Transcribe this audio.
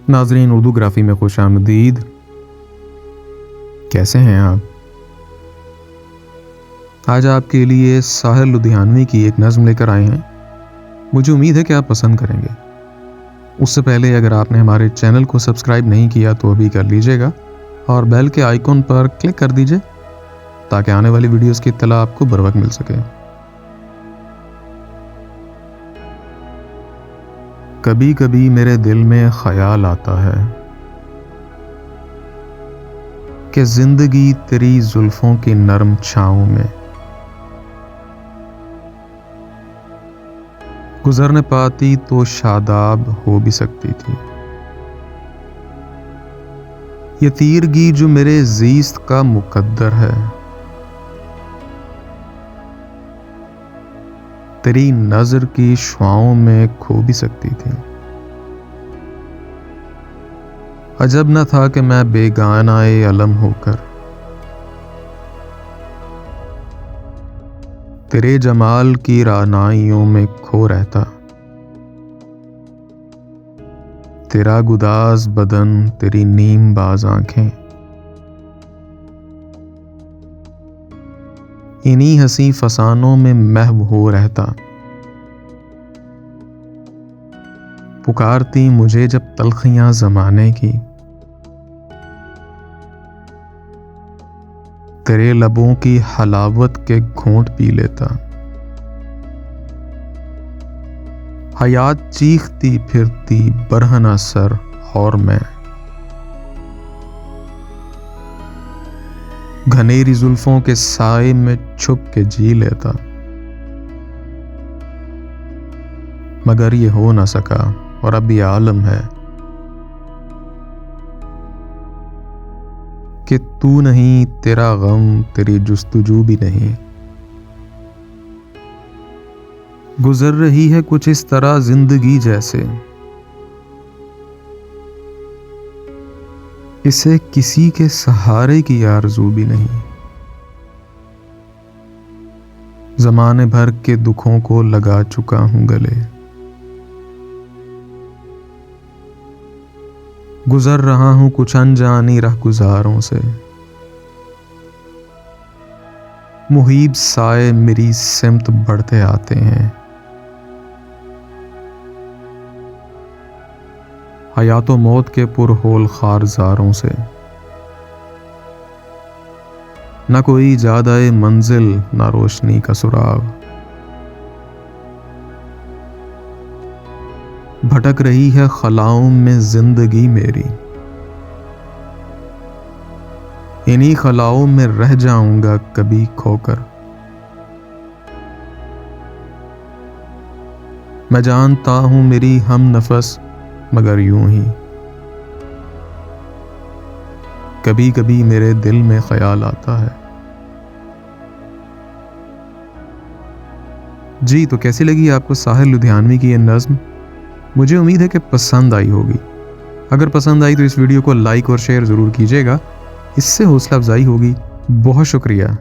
नाजरीन, उर्दूग्राफी में खुशामदीद। कैसे हैं आप? आज आपके लिए साहिर लुधियानवी की एक नज़्म लेकर आए हैं। मुझे उम्मीद है कि आप पसंद करेंगे। उससे पहले अगर आपने हमारे चैनल को सब्सक्राइब नहीं किया तो अभी कर लीजिएगा और बेल के आइकॉन पर क्लिक कर दीजिए ताकि आने वाली वीडियोस की इत्तला आपको बर वक्त मिल सके। कभी कभी मेरे दिल में ख्याल आता है कि जिंदगी तेरी जुल्फों की नरम छाँव में गुजर न पाती तो शादाब हो भी सकती थी। ये तीरगी जो मेरे ज़ीस्त का मुकद्दर है, तेरी नजर की शुआओं में खो भी सकती थी। अजब न था कि मैं बेगानाए अलम होकर तेरे जमाल की रानाइयों में खो रहता। तेरा गुदाज बदन, तेरी नीम बाज आंखें, इन्हीं हंसी फसानों में महव हो रहता। पुकारती मुझे जब तलखियां जमाने की, तेरे लबों की हलावत के घूंट पी लेता। हयात चीखती फिरती बरहना सर और मैं घनेरी जुल्फों के साए में छुप के जी लेता। मगर ये हो ना सका और अब ये आलम है कि तू नहीं, तेरा गम, तेरी जुस्तजू भी नहीं। गुजर रही है कुछ इस तरह जिंदगी जैसे इसे किसी के सहारे की आरज़ू भी नहीं। ज़माने भर के दुखों को लगा चुका हूं गले, गुजर रहा हूं कुछ अनजानी राहगुजारों से। मुहीब साए मेरी सिमत बढ़ते आते हैं। हयातो मौत के पुरहोल खारजारों से न कोई जादाए मंजिल, न रोशनी का सुराग। भटक रही है खलाओं में जिंदगी मेरी, इन्हीं खलाओं में रह जाऊंगा कभी खोकर। मैं जानता हूं मेरी हम नफस, मगर यूं ही कभी कभी मेरे दिल में ख्याल आता है। जी, तो कैसी लगी आपको साहिर लुधियानवी की ये नज़्म? मुझे उम्मीद है कि पसंद आई होगी। अगर पसंद आई तो इस वीडियो को लाइक और शेयर ज़रूर कीजिएगा, इससे हौसला अफजाई होगी। बहुत शुक्रिया।